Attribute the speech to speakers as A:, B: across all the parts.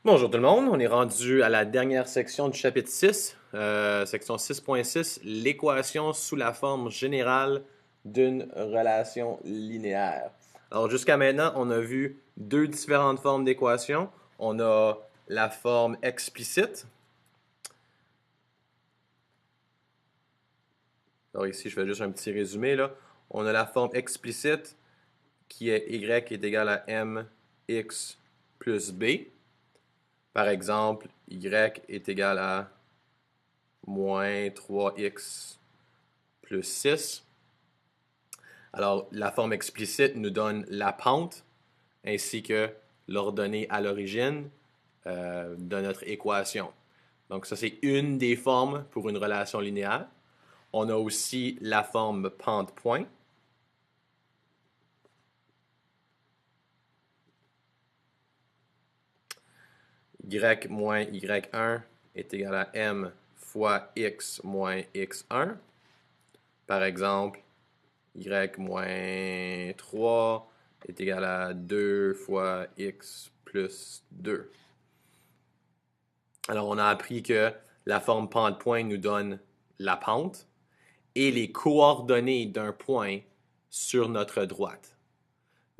A: Bonjour tout le monde, on est rendu à la dernière section du chapitre 6, section 6.6, l'équation sous la forme générale d'une relation linéaire. Alors jusqu'à maintenant, on a vu deux différentes formes d'équations. On a la forme explicite. Alors ici, je fais juste un petit résumé là. On a la forme explicite qui est y est égal à mx plus b. Par exemple, y est égal à moins 3x plus 6. Alors, la forme explicite nous donne la pente ainsi que l'ordonnée à l'origine de notre équation. Donc, ça, c'est une des formes pour une relation linéaire. On a aussi la forme pente-point. Y moins y1 est égal à m fois x moins x1. Par exemple, y moins 3 est égal à 2 fois x plus 2. Alors, on a appris que la forme pente-point nous donne la pente et les coordonnées d'un point sur notre droite.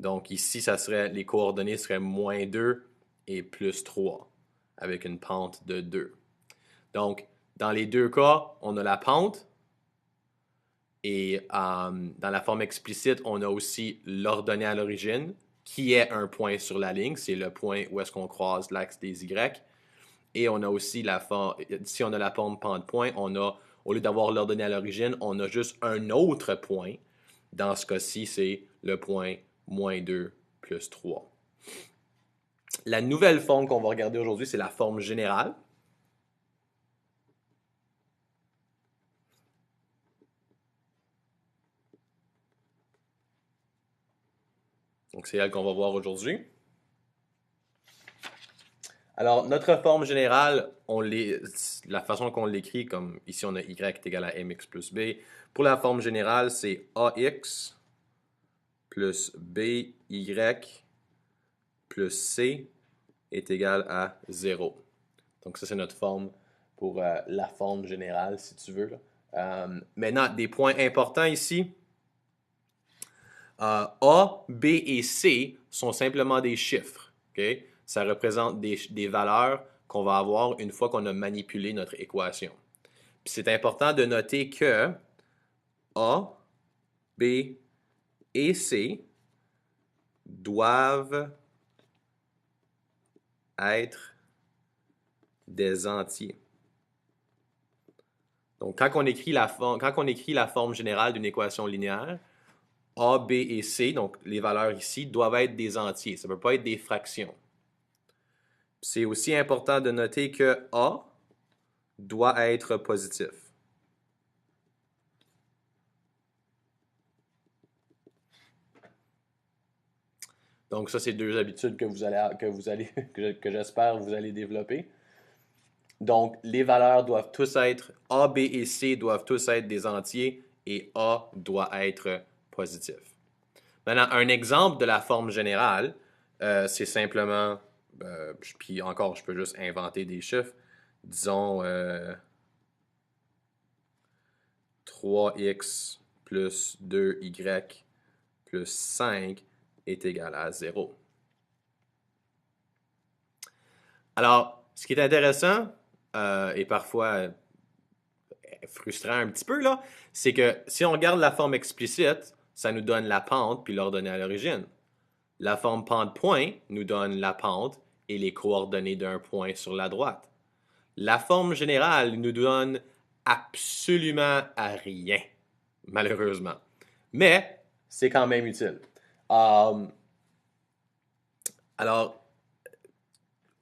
A: Donc ici, les coordonnées seraient moins 2 et plus 3 avec une pente de 2. Donc, dans les deux cas, on a la pente et dans la forme explicite, on a aussi l'ordonnée à l'origine qui est un point sur la ligne. C'est le point où est-ce qu'on croise l'axe des Y. Et on a aussi si on a la forme pente-point, au lieu d'avoir l'ordonnée à l'origine, on a juste un autre point. Dans ce cas-ci, c'est le point moins 2 plus 3. La nouvelle forme qu'on va regarder aujourd'hui, c'est la forme générale. Donc, c'est elle qu'on va voir aujourd'hui. Alors, notre forme générale, la façon qu'on l'écrit, comme ici on a y est égal à mx plus b. Pour la forme générale, c'est ax plus by plus c est égal à 0. Donc ça, c'est notre forme pour la forme générale, si tu veux. Maintenant, des points importants ici. A, B et C sont simplement des chiffres. Okay? Ça représente des valeurs qu'on va avoir une fois qu'on a manipulé notre équation. Puis c'est important de noter que A, B et C doivent être des entiers. Donc, quand on écrit la forme générale d'une équation linéaire, A, B et C, donc les valeurs ici, doivent être des entiers. Ça ne peut pas être des fractions. C'est aussi important de noter que A doit être positif. Donc ça, c'est deux habitudes que j'espère vous allez développer. Donc, les valeurs doivent tous être, A, B et C doivent tous être des entiers et A doit être positif. Maintenant, un exemple de la forme générale, c'est simplement, puis encore, je peux juste inventer des chiffres, disons 3x plus 2y plus 5 est égal à 0. Alors, ce qui est intéressant et parfois frustrant un petit peu, là, c'est que si on regarde la forme explicite, ça nous donne la pente puis l'ordonnée à l'origine. La forme pente-point nous donne la pente et les coordonnées d'un point sur la droite. La forme générale nous donne absolument à rien, malheureusement. Mais c'est quand même utile. Alors,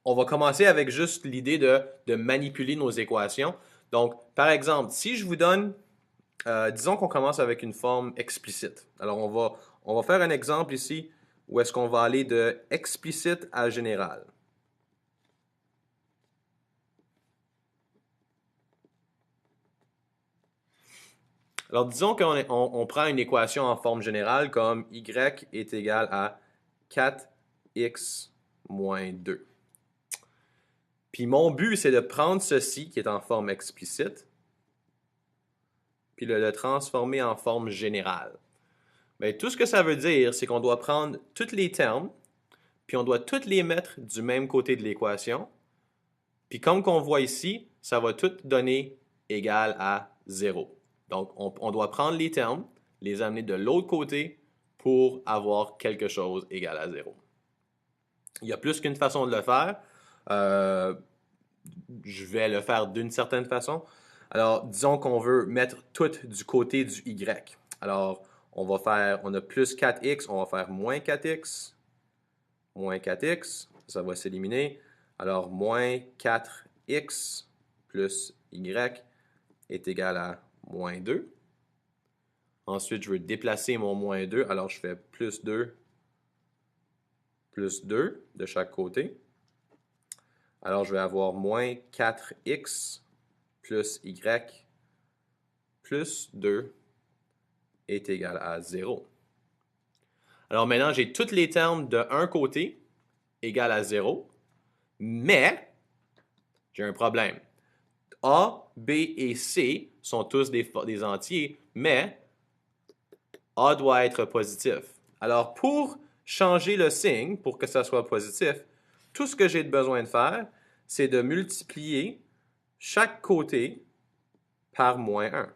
A: on va commencer avec juste l'idée de manipuler nos équations. Donc, par exemple, si je vous donne, disons qu'on commence avec une forme explicite. Alors, on va faire un exemple ici où est-ce qu'on va aller de explicite à général. Alors, disons qu'on prend une équation en forme générale comme y est égal à 4x moins 2. Puis mon but, c'est de prendre ceci, qui est en forme explicite, puis de le transformer en forme générale. Bien, tout ce que ça veut dire, c'est qu'on doit prendre tous les termes, puis on doit tous les mettre du même côté de l'équation. Puis comme qu'on voit ici, ça va tout donner égal à 0. Donc, on doit prendre les termes, les amener de l'autre côté pour avoir quelque chose égal à 0. Il y a plus qu'une façon de le faire. Je vais le faire d'une certaine façon. Alors, disons qu'on veut mettre tout du côté du y. Alors, on a plus 4x, on va faire moins 4x, moins 4x, ça va s'éliminer. Alors, moins 4x plus y est égal à moins 2. Ensuite, je veux déplacer mon moins 2, alors je fais plus 2 de chaque côté. Alors, je vais avoir moins 4x plus y plus 2 est égal à 0. Alors maintenant, j'ai tous les termes de un côté égal à 0, mais j'ai un problème. A, B et C sont tous des entiers, mais A doit être positif. Alors pour changer le signe, pour que ça soit positif, tout ce que j'ai besoin de faire, c'est de multiplier chaque côté par moins 1.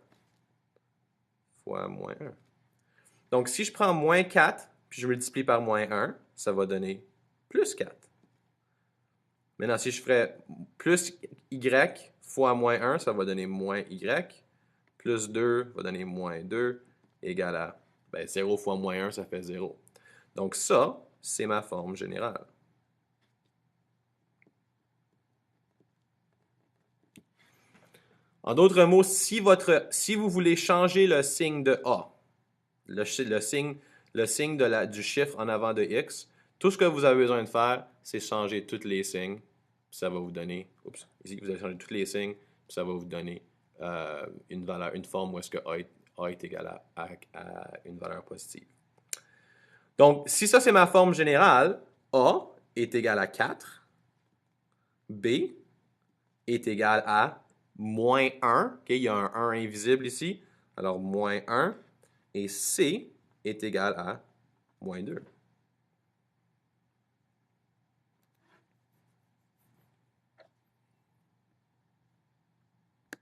A: Fois moins 1. Donc, si je prends moins 4, puis je multiplie par moins 1, ça va donner plus 4. Maintenant, si je ferais plus y fois moins 1, ça va donner moins y. Plus 2 va donner moins 2, égal à 0 fois moins 1, ça fait 0. Donc ça, c'est ma forme générale. En d'autres mots, si vous voulez changer le signe de A, le signe du chiffre en avant de X, tout ce que vous avez besoin de faire, c'est changer tous les signes. Puis ça va vous donner, ici, vous allez changer tous les signes, puis ça va vous donner une forme où est-ce que A est égal à une valeur positive. Donc, si ça c'est ma forme générale, A est égal à 4, B est égal à moins 1, okay? Il y a un 1 invisible ici, alors moins 1, et C est égal à moins 2.